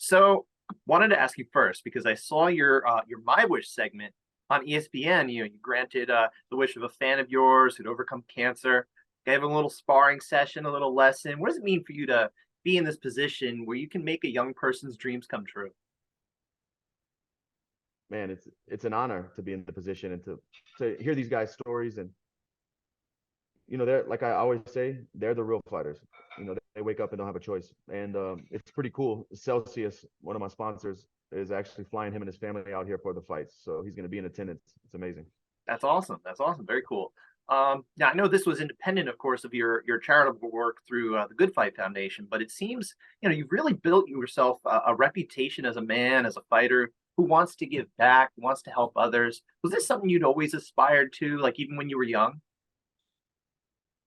So wanted to ask you first because I saw your My Wish segment on ESPN. You granted the wish of a fan of yours who'd overcome cancer, gave a little sparring session, a little lesson. What does it mean for you to be in this position where you can make a young person's dreams come true? Man, it's an honor to be in the position and to hear these guys' stories. And they're, like I always say, they're the real fighters. They wake up and don't have a choice. And it's pretty cool. Celsius, one of my sponsors, is actually flying him and his family out here for the fights, so he's going to be in attendance. It's amazing. That's awesome. That's awesome. Very cool. Now I know this was independent, of course, of your charitable work through the Good Fight Foundation, but it seems you've really built yourself a reputation as a man, as a fighter who wants to give back, wants to help others. Was this something you'd always aspired to, like even when you were young?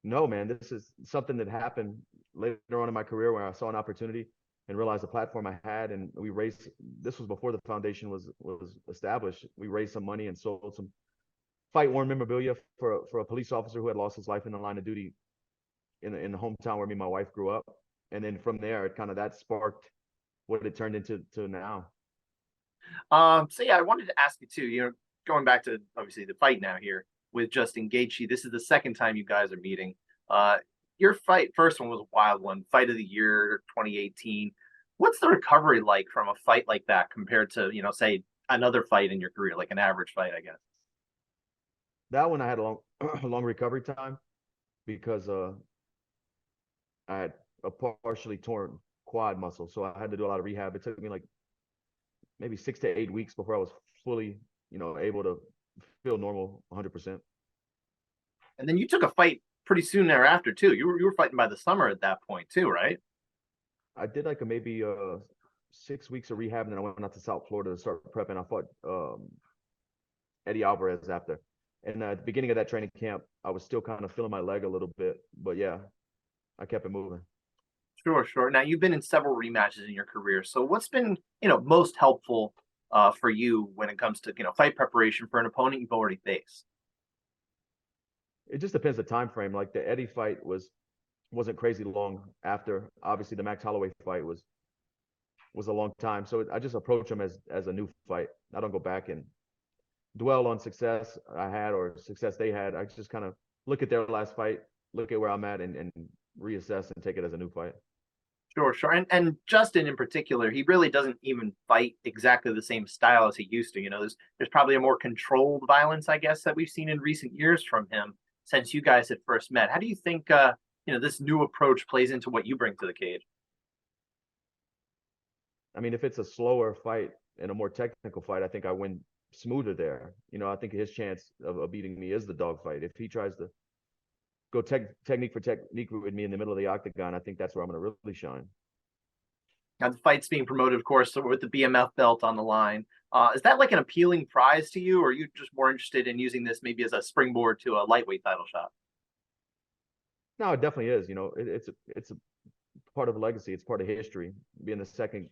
No, man, this is something that happened later on in my career where I saw an opportunity and realized the platform I had, and we raised. This was before the foundation was established. We raised some money and sold some fight worn memorabilia for a police officer who had lost his life in the line of duty in the hometown where me and my wife grew up. And then from there, it kind of that sparked what it turned into to now. So yeah, I wanted to ask you too. Going back to obviously the fight now here with Justin Gaethje. This is the second time you guys are meeting. Uh, your fight, first one was a wild one, fight of the year 2018. What's the recovery like from a fight like that compared to say another fight in your career, like an average fight, I guess? That one I had a long a long recovery time because I had a partially torn quad muscle, so I had to do a lot of rehab. It took me like maybe 6 to 8 weeks before I was fully, able to feel normal 100%. And then you took a fight pretty soon thereafter too. You were fighting by the summer at that point too, right? I did like a maybe 6 weeks of rehab, and then I went out to South Florida to start prepping. I fought Eddie Alvarez after. And at the beginning of that training camp, I was still kind of feeling my leg a little bit, but yeah, I kept it moving. Sure, sure. Now you've been in several rematches in your career. So what's been, most helpful for you when it comes to, fight preparation for an opponent you've already faced? It just depends the time frame. Like the Eddie fight wasn't crazy long after. Obviously, the Max Holloway fight was a long time. So I just approach them as a new fight. I don't go back and dwell on success I had or success they had. I just kind of look at their last fight, look at where I'm at, and reassess and take it as a new fight. Sure, sure. And Justin in particular, he really doesn't even fight exactly the same style as he used to. There's probably a more controlled violence, I guess, that we've seen in recent years from him since you guys had first met. How do you think this new approach plays into what you bring to the cage? I mean, if it's a slower fight and a more technical fight, I think I win smoother there. I think his chance of beating me is the dog fight. If he tries to go technique for technique with me in the middle of the octagon, I think that's where I'm going to really shine. Now the fight's being promoted, of course, so with the BMF belt on the line. Is that like an appealing prize to you, or are you just more interested in using this maybe as a springboard to a lightweight title shot? No, it definitely is. It's a part of a legacy. It's part of history. Being the second,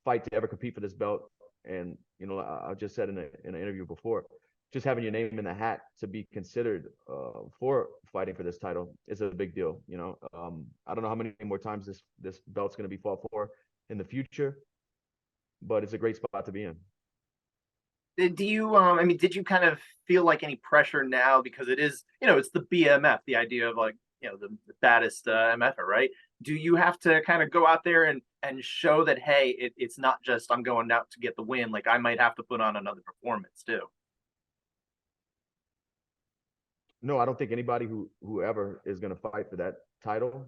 fight to ever compete for this belt, and I just said in an interview before, just having your name in the hat to be considered for fighting for this title is a big deal. I don't know how many more times this belt's going to be fought for in the future, but it's a great spot to be in. Do you did you kind of feel like any pressure now because it is, it's the BMF, the idea of like, the baddest MFer, right? Do you have to kind of go out there and show that, hey, it's not just I'm going out to get the win, like I might have to put on another performance too? No, I don't think anybody whoever is going to fight for that title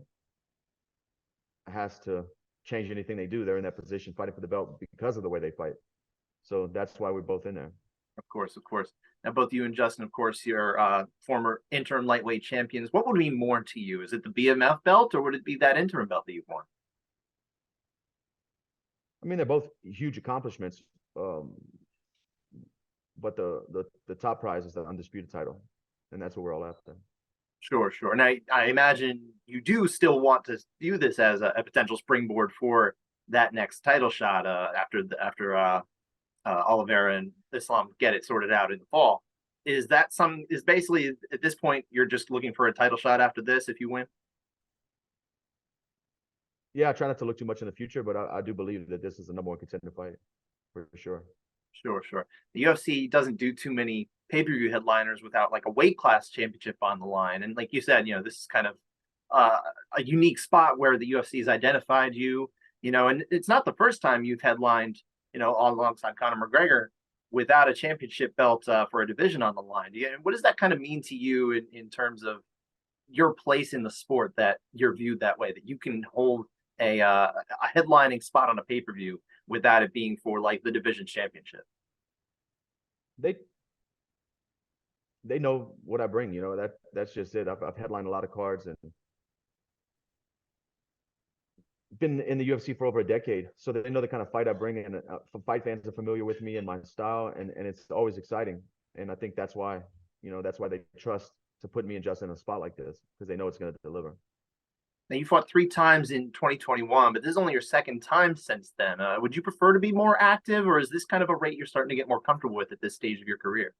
has to change anything they do. They're in that position fighting for the belt because of the way they fight. So that's why we're both in there. Of course, of course. Now, both you and Justin, of course, you're former interim lightweight champions. What would mean more to you? Is it the BMF belt, or would it be that interim belt that you've won? I mean, they're both huge accomplishments, but the top prize is the undisputed title, and that's what we're all after. Sure, sure. And I imagine you do still want to view this as a potential springboard for that next title shot after Oliveira and Islam get it sorted out in the fall. Is basically at this point you're just looking for a title shot after this if you win? Yeah, I try not to look too much in the future, but I do believe that this is the number one contender fight for sure. Sure, sure. The UFC doesn't do too many pay-per-view headliners without like a weight class championship on the line. And like you said, this is kind of uh, a unique spot where the UFC has identified you, and it's not the first time you've headlined, all alongside Conor McGregor without a championship belt for a division on the line. What does that kind of mean to you in terms of your place in the sport, that you're viewed that way, that you can hold a headlining spot on a pay-per-view without it being for like the division championship? They they know what I bring. That's just it. I've headlined a lot of cards and been in the UFC for over a decade, so they know the kind of fight I bring, and fight fans are familiar with me and my style, and it's always exciting. And I think that's why they trust to put me and Justin in a spot like this, because they know it's going to deliver. Now, you fought 3 times in 2021, but this is only your second time since then. Would you prefer to be more active, or is this kind of a rate you're starting to get more comfortable with at this stage of your career?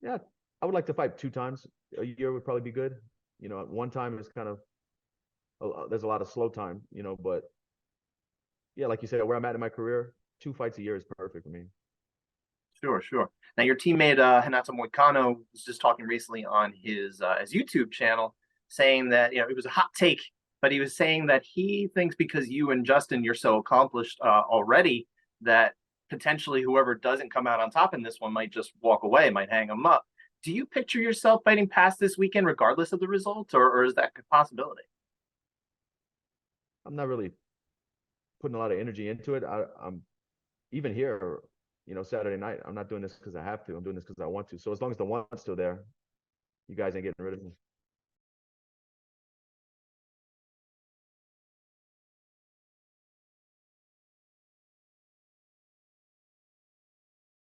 Yeah, I would like to fight 2 times a year would probably be good. One time is kind of there's a lot of slow time, but yeah, like you said, where I'm at in my career, 2 fights a year is perfect for me. Sure, sure. Now, your teammate Renato Moicano was just talking recently on his YouTube channel, saying that it was a hot take, but he was saying that he thinks because you and Justin, you're so accomplished already, that potentially whoever doesn't come out on top in this one might just walk away, might hang him up. Do you picture yourself fighting past this weekend, regardless of the results, or is that a possibility? I'm not really putting a lot of energy into it. I'm even here, Saturday night. I'm not doing this because I have to. I'm doing this because I want to. So as long as the one's still there, you guys ain't getting rid of me.